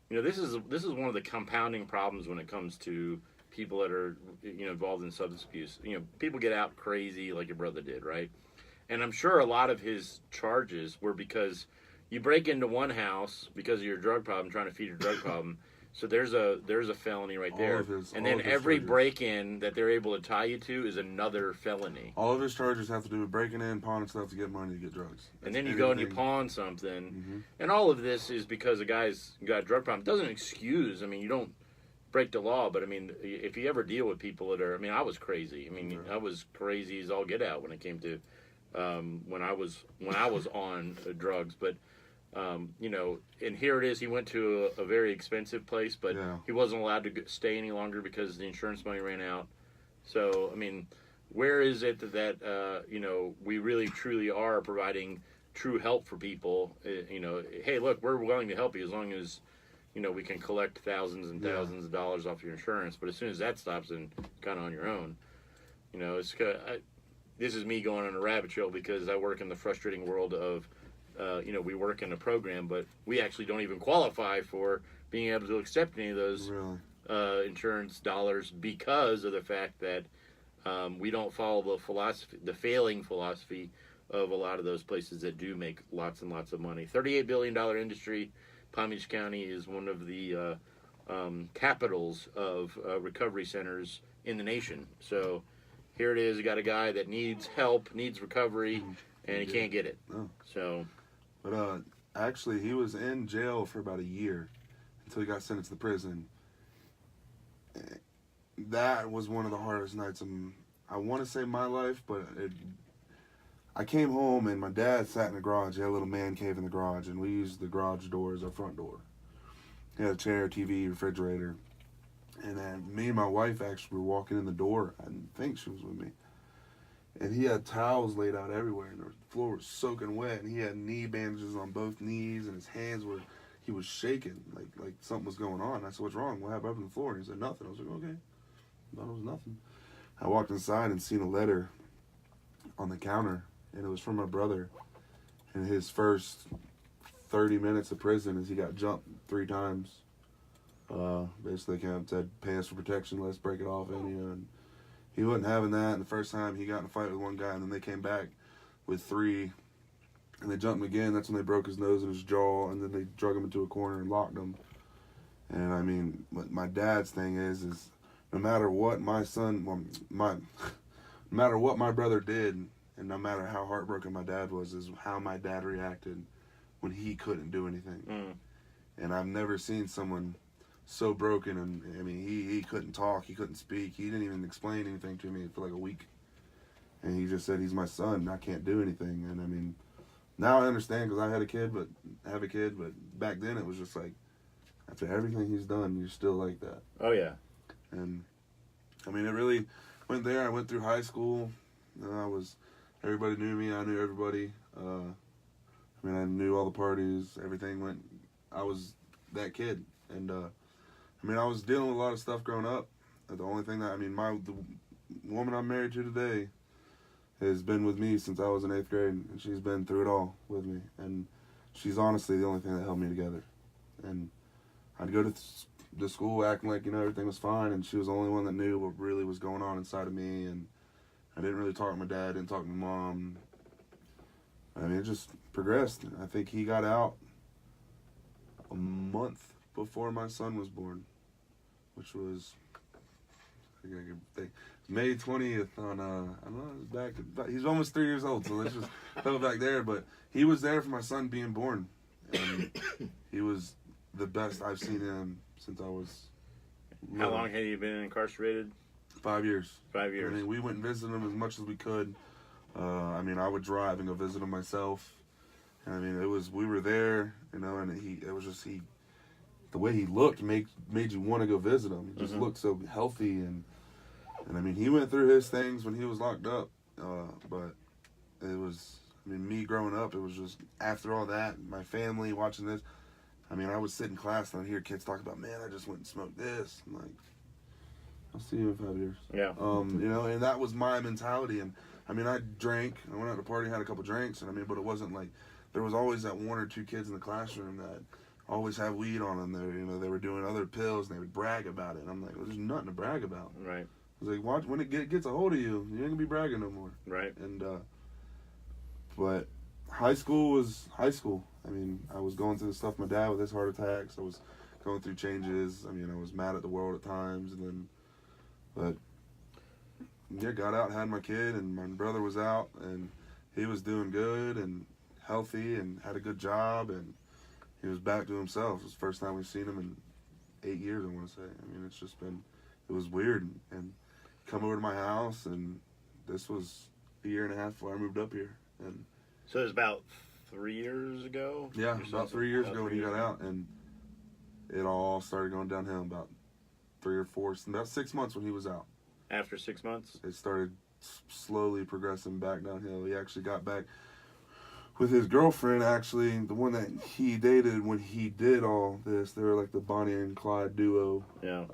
you know, this is one of the compounding problems when it comes to people that are, you know, involved in substance abuse. You know, people get out crazy like your brother did, right? And I'm sure a lot of his charges were because you break into one house because of your drug problem, trying to feed your drug problem. So there's a felony right there. And then every break-in that they're able to tie you to is another felony. All of his charges have to do with breaking in, pawning stuff to get money to get drugs. And then you go and you pawn something. And all of this is because a guy's got a drug problem. It doesn't excuse, I mean, you don't break the law, but I mean, if you ever deal with people that are, I mean, I was crazy. I mean, I was crazy as all get out when it came to when I was on drugs, but you know, and here it is. He went to a very expensive place, but he wasn't allowed to stay any longer because the insurance money ran out. So, I mean, where is it that you know, we really truly are providing true help for people? You know, hey, look, we're willing to help you as long as, you know, we can collect thousands and thousands of dollars off your insurance. But as soon as that stops, then kind of on your own. You know, it's this is me going on a rabbit trail because I work in the frustrating world of. You know, we work in a program, but we actually don't even qualify for being able to accept any of those insurance dollars because of the fact that we don't follow the philosophy, the failing philosophy of a lot of those places that do make lots and lots of money. $38 billion industry. Palm Beach County is one of the capitals of recovery centers in the nation. So here it is. You got a guy that needs help, needs recovery, and he can't get it. So. But actually, he was in jail for about a year until he got sentenced to prison. That was one of the hardest nights in, I want to say, my life, but I came home and my dad sat in the garage. He had a little man cave in the garage, and we used the garage door as our front door. He had a chair, TV, refrigerator. And then me and my wife actually were walking in the door. I didn't think she was with me. And he had towels laid out everywhere, and the floor was soaking wet, and he had knee bandages on both knees, and his hands were, he was shaking, like something was going on. I said, what's wrong? What happened up on the floor? And he said, nothing. I was like, okay. I thought it was nothing. I walked inside and seen a letter on the counter, and it was from my brother. And his first 30 minutes of prison is he got jumped 3 times. Basically came up and said, pay us for protection, let's break it off in you. And he wasn't having that, and the first time he got in a fight with one guy, and then they came back with 3, and they jumped him again. That's when they broke his nose and his jaw, and then they drug him into a corner and locked him. And I mean, what my dad's thing is no matter what my son, no matter what my brother did, and no matter how heartbroken my dad was, is how my dad reacted when he couldn't do anything. And I've never seen someone so broken, and I mean, he couldn't talk, he couldn't speak, he didn't even explain anything to me for like a week, and he just said, he's my son, I can't do anything. And I mean, now I understand because I have a kid, but back then it was just like, after everything he's done, you're still like that. Oh yeah. And I mean, it really went there. I went through high school, and everybody knew me, I knew everybody. I mean, I knew all the parties, everything went, I was that kid. And I mean, I was dealing with a lot of stuff growing up. The only thing that, I mean, the woman I'm married to today has been with me since I was in 8th grade, and she's been through it all with me. And she's honestly the only thing that held me together. And I'd go to the school acting like, you know, everything was fine, and she was the only one that knew what really was going on inside of me. And I didn't really talk to my dad, didn't talk to my mom. I mean, it just progressed. I think he got out a month before my son was born, which was, I think, May 20th on, I don't know, he's almost 3 years old, so let's just throw it back there. But he was there for my son being born, and he was the best I've seen him since I was little. How long had you been incarcerated? 5 years. 5 years. I mean, we went and visited him as much as we could. I mean, I would drive and go visit him myself. And I mean, we were there, you know, and the way he looked made you want to go visit him. He just looked so healthy, and I mean, he went through his things when he was locked up, but it was, I mean, me growing up, it was just, after all that, my family watching this, I mean, I would sit in class and I'd hear kids talk about, man, I just went and smoked this. I'm like, I'll see you in 5 years. Yeah. You know, and that was my mentality. And I mean, I drank, I went out to party, had a couple drinks, and I mean, but it wasn't like, there was always that one or two kids in the classroom that always had weed on them. You know, they were doing other pills and they would brag about it. And I'm like, well, there's nothing to brag about. Right. I was like, watch, when it gets a hold of you, you ain't gonna be bragging no more. Right. And, but high school was high school. I mean, I was going through the stuff with my dad with his heart attacks. I was going through changes. I mean, I was mad at the world at times, and then, but yeah, got out, had my kid, and my brother was out, and he was doing good and healthy and had a good job, and he was back to himself. It was the first time we've seen him in 8 years, I want to say. I mean, it's just been, it was weird. And come over to my house, and this was a year and a half before I moved up here. And so it was about 3 years ago? yeah, about 3 years ago when he got out, and it all started going downhill about 3 or 4, about 6 months when he was out. After 6 months? It started slowly progressing back downhill. He actually got back with his girlfriend, actually, the one that he dated when he did all this. They were like the Bonnie and Clyde duo. Yeah.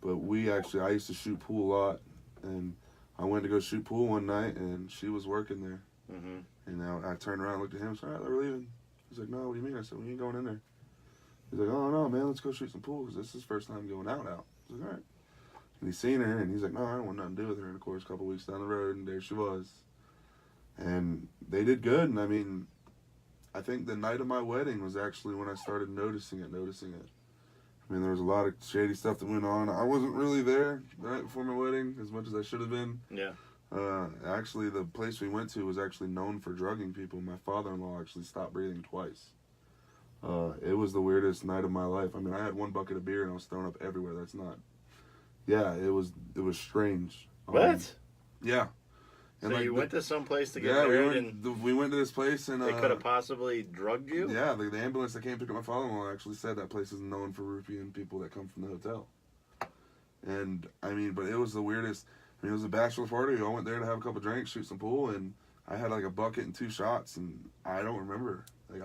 But I used to shoot pool a lot, and I went to go shoot pool one night, and she was working there. Mm-hmm. And I turned around and looked at him and said, all right, we're leaving. He's like, no, what do you mean? I said, we ain't going in there. He's like, oh, no, man, let's go shoot some pool, because this is his first time going out. I was like, all right. And he's seen her, and he's like, no, I don't want nothing to do with her. And, of course, a couple weeks down the road, and there she was. And they did good, and I mean, I think the night of my wedding was actually when I started noticing it. I mean, there was a lot of shady stuff that went on. I wasn't really there the night before my wedding as much as I should have been. Yeah. Actually, the place we went to was actually known for drugging people. My father-in-law actually stopped breathing twice. It was the weirdest night of my life. I mean, I had one bucket of beer and I was throwing up everywhere. That's not. Yeah, it was strange. What? Yeah. And so you went to some place to get married, we went to this place, and they could have possibly drugged you? Yeah, the ambulance that came to pick up my father-in-law actually said that place is known for roofing people that come from the hotel. And, I mean, but it was the weirdest. I mean, it was a bachelor party. We all went there to have a couple drinks, shoot some pool, and I had like a bucket and 2 shots, and I don't remember. Like,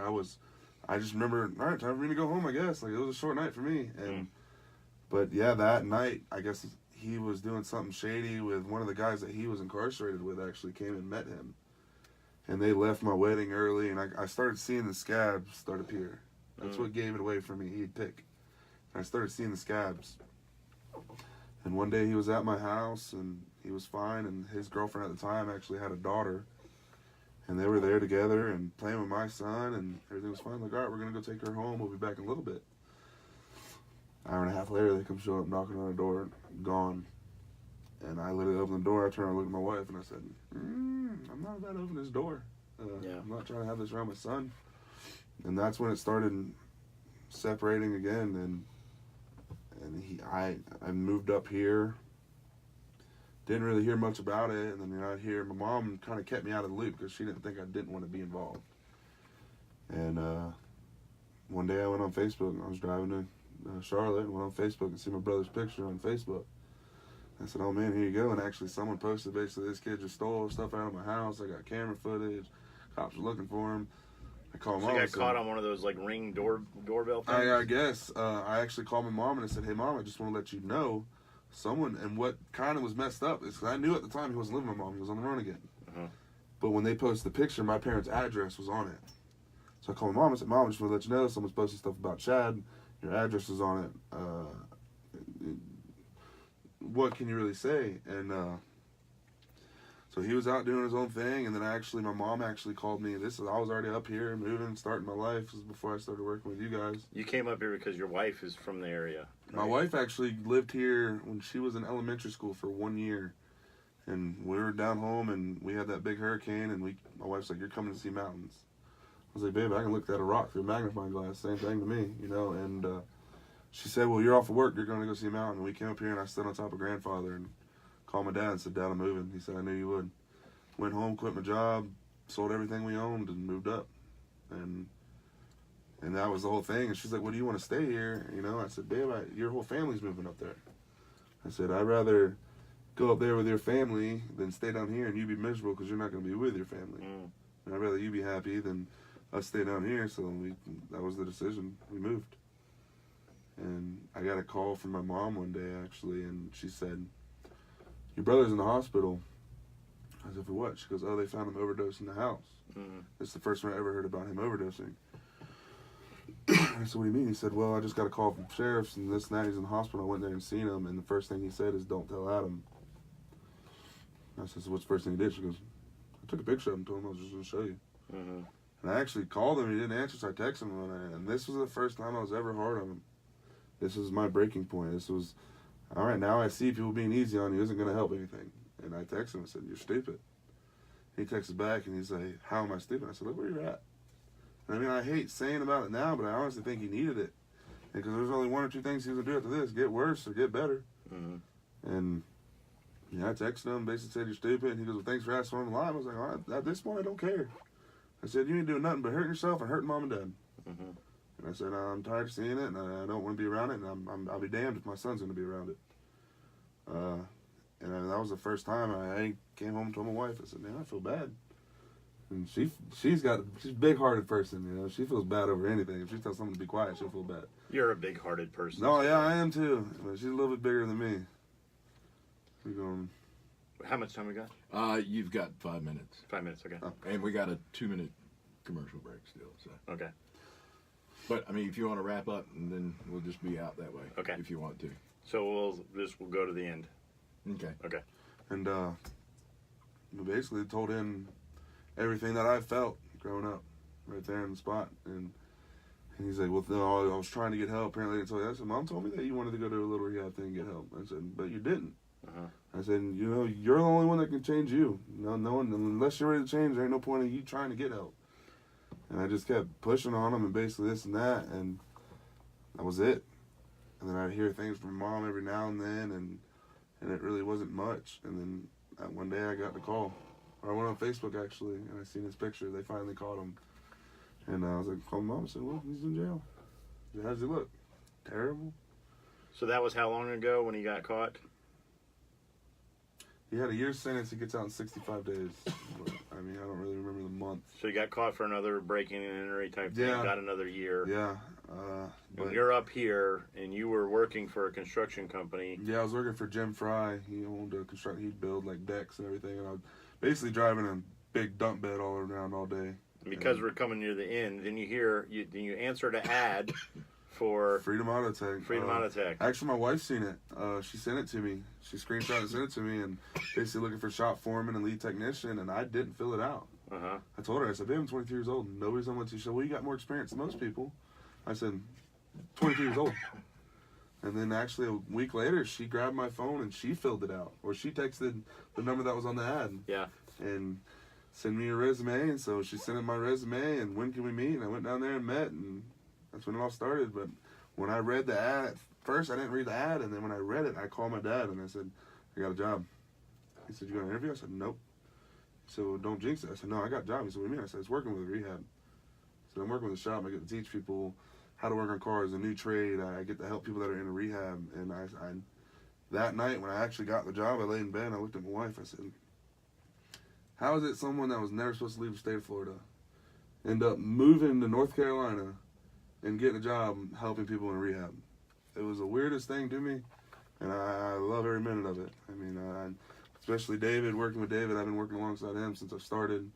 I just remember, all right, time for me to go home, I guess. Like, it was a short night for me. And, but yeah, that night, I guess he was doing something shady with one of the guys that he was incarcerated with, actually came and met him. And they left my wedding early, and I started seeing the scabs start to appear. That's what gave it away for me. He'd pick. And I started seeing the scabs. And one day he was at my house, and he was fine, and his girlfriend at the time actually had a daughter. And they were there together and playing with my son, and everything was fine. Like, all right, we're going to go take her home. We'll be back in a little bit. Hour and a half later, they come showing up, knocking on the door, gone. And I literally opened the door. I turned and looked at my wife, and I said, I'm not about to open this door. I'm not trying to have this around my son. And that's when it started separating again. And I moved up here. Didn't really hear much about it. And then I'd hear my mom kind of kept me out of the loop because she didn't think I didn't want to be involved. And one day I went on Facebook. I was driving to Charlotte and went on Facebook and see my brother's picture on Facebook. I said, oh man, here you go. And actually someone posted basically this kid just stole stuff out of my house. I got camera footage. Cops were looking for him. I called so mom. You got caught on one of those like ring doorbell things? I guess. I actually called my mom and I said, hey mom, I just want to let you know someone, and what kind of was messed up is because I knew at the time he wasn't living with my mom. He was on the run again. But when they posted the picture, my parents' address was on it. So I called my mom and said, mom, I just want to let you know someone's posting stuff about Chad. Your address is on it. What can you really say? And so he was out doing his own thing, and then my mom actually called me. I was already up here, moving, starting my life. This was before I started working with you guys. You came up here because your wife is from the area. Right? My wife actually lived here when she was in elementary school for 1 year. And we were down home, and we had that big hurricane, and my wife's like, you're coming to see mountains. I was like, babe, I can look at a rock through a magnifying glass. Same thing to me, you know. And she said, well, you're off of work. You're going to go see a mountain. And we came up here, and I stood on top of grandfather and called my dad and said, Dad, I'm moving. He said, I knew you would. Went home, quit my job, sold everything we owned, and moved up. And that was the whole thing. And she's like, well, do you want to stay here? You know, I said, babe, your whole family's moving up there. I said, I'd rather go up there with your family than stay down here and you be miserable because you're not going to be with your family. And I'd rather you be happy than us stay down here. So that was the decision. We moved. And I got a call from my mom one day, actually, and she said, your brother's in the hospital. I said, for what? She goes, oh, they found him overdosed in the house. It's the first time I ever heard about him overdosing. I said, what do you mean? He said, well, I just got a call from sheriffs and this and that. He's in the hospital. I went there and seen him, and the first thing he said is, don't tell Adam. I said, so what's the first thing he did? She goes, I took a picture of him and told him I was just going to show you. And I actually called him. He didn't answer, so I texted him. And this was the first time I was ever hard on him. This was my breaking point. This was, all right, now I see people being easy on you isn't going to help anything. And I texted him and said, you're stupid. He texted back, and he's like, how am I stupid? I said, look where you're at. I mean, I hate saying about it now, but I honestly think he needed it. Because there's only one or two things he was going to do after this, get worse or get better. And, yeah, I texted him, basically said, you're stupid. And he goes, well, thanks for asking on the line. I was like, all right, at this point, I don't care. I said, you ain't doing nothing but hurting yourself and hurting mom and dad. And I said, I'm tired of seeing it, and I don't want to be around it, and I'll be damned if my son's going to be around it. And that was the first time I came home and told my wife. I said, man, I feel bad. And she's a big-hearted person, you know. She feels bad over anything. If she tells someone to be quiet, she'll feel bad. You're a big-hearted person. No, yeah, I am too. But she's a little bit bigger than me. We're going. How much time we got? You've got 5 minutes. 5 minutes, okay. And we got a 2-minute commercial break still. So. Okay. But, I mean, if you want to wrap up, and then we'll just be out that way. Okay. If you want to. So we'll go to the end. Okay. Okay. And we basically told him everything that I felt growing up right there in the spot. And he's like, well, no, I was trying to get help. Apparently, I told you. I said, Mom told me that you wanted to go to a little rehab thing and get help. I said, but you didn't. I said, you know, you're the only one that can change you. No one, unless you're ready to change, there ain't no point in you trying to get help. And I just kept pushing on him and basically this and that, and that was it. And then I'd hear things from Mom every now and then, and it really wasn't much. And then one day I got the call. Or I went on Facebook, actually, and I seen his picture. They finally caught him. And I was like, call Mom. I said, well, he's in jail. I said, how does he look? Terrible. So that was how long ago when he got caught? He had a year's sentence. He gets out in 65 days. But, I mean, I don't really remember the month. So he got caught for another breaking and entering type thing. Got another year. Yeah. But you're up here, and you were working for a construction company. Yeah, I was working for Jim Fry. He owned a construction. He'd build like decks and everything, and I was basically driving a big dump bed all around all day. Because we're coming near the end, then you answered an ad for Freedom Auto Tech. Freedom Auto Tech. Actually, my wife seen it. She sent it to me. She screenshot and sent it to me, and basically looking for shop foreman and lead technician, and I didn't fill it out. I told her, I said, babe, I'm 23 years old. Nobody's on my team. She said, well, you got more experience than most people. I said, 22 years old. And then actually a week later, she grabbed my phone and she filled it out. Or she texted the number that was on the ad. Yeah. And send me a resume. And so she sent in my resume, and when can we meet? And I went down there and met, and that's when it all started. But when I read the ad, at first I didn't read the ad, and then when I read it, I called my dad and I said, I got a job. He said, you got an interview? I said, nope. He said, well, don't jinx it. I said, no, I got a job. He said, what do you mean? I said, it's working with a rehab. I said, I'm working with a shop. I get to teach people how to work on cars, a new trade. I get to help people that are in a rehab. And I that night when I actually got the job, I laid in bed and I looked at my wife. I said, how is it someone that was never supposed to leave the state of Florida end up moving to North Carolina and getting a job helping people in rehab? It was the weirdest thing to me, and I love every minute of it. I mean, especially David, working with David. I've been working alongside him since I started.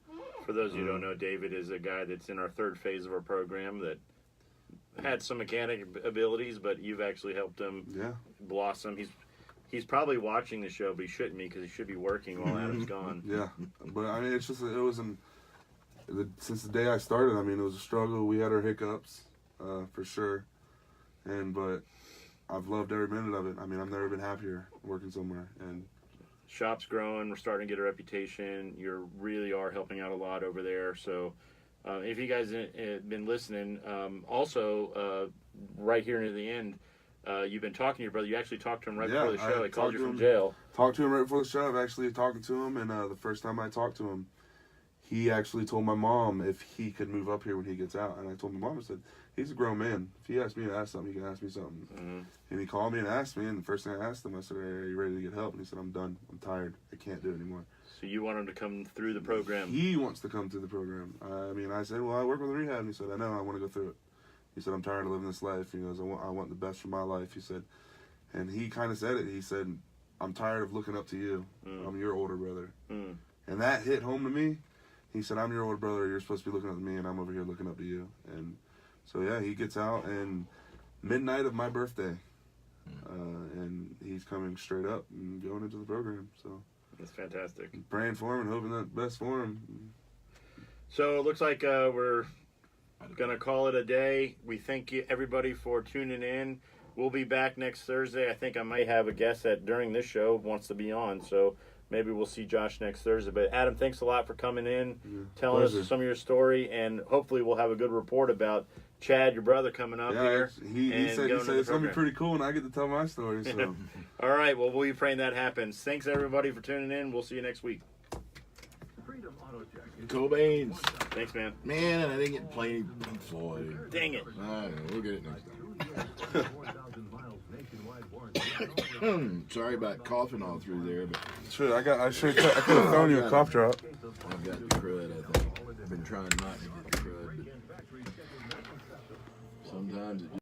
For those of you who don't know, David is a guy that's in our third phase of our program that had some mechanic abilities, but you've actually helped him blossom. He's probably watching the show, but he shouldn't be because he should be working while Adam's gone. Yeah, but I mean, it's just, it wasn't, since the day I started, I mean, it was a struggle. We had our hiccups, for sure, but I've loved every minute of it. I mean, I've never been happier working somewhere. And shop's growing. We're starting to get a reputation. You really are helping out a lot over there. So if you guys have been listening, also right here near the end, you've been talking to your brother. You actually talked to him right before the show. He called you from jail. Talked to him right before the show. I've actually talked to him, and the first time I talked to him, he actually told my mom if he could move up here when he gets out. And I told my mom, I said, he's a grown man. If he asks me to ask something, he can ask me something. Mm-hmm. And he called me and asked me, and the first thing I asked him, I said, are you ready to get help? And he said, I'm done. I'm tired. I can't do it anymore. So you want him to come through the program? He wants to come through the program. I mean, I said, well, I work with rehab. And he said, I know, I want to go through it. He said, I'm tired of living this life. He goes, I want the best for my life. He said, and he kind of said it. He said, I'm tired of looking up to you. I'm your older brother. And that hit home to me. He said, I'm your older brother. You're supposed to be looking up to me, and I'm over here looking up to you. And so, yeah, he gets out, and midnight of my birthday, and he's coming straight up and going into the program. So that's fantastic. Praying for him and hoping that best for him. So it looks like we're going to call it a day. We thank you, everybody, for tuning in. We'll be back next Thursday. I think I might have a guest that during this show wants to be on, so maybe we'll see Josh next Thursday. But Adam, thanks a lot for coming in, telling us some of your story, and hopefully we'll have a good report about Chad, your brother, coming up here. He said it's going to be pretty cool, and I get to tell my story. So. All right, well, we'll be praying that happens. Thanks, everybody, for tuning in. We'll see you next week. Cool beans. Thanks, man. Man, I didn't get to play any Pink Floyd. Dang it. I don't know. We'll get it next time. Sorry about coughing all through there, but Sure, I could have thrown you a cough drop. I've got the crud, I think. I've been trying not to get the crud, but sometimes it just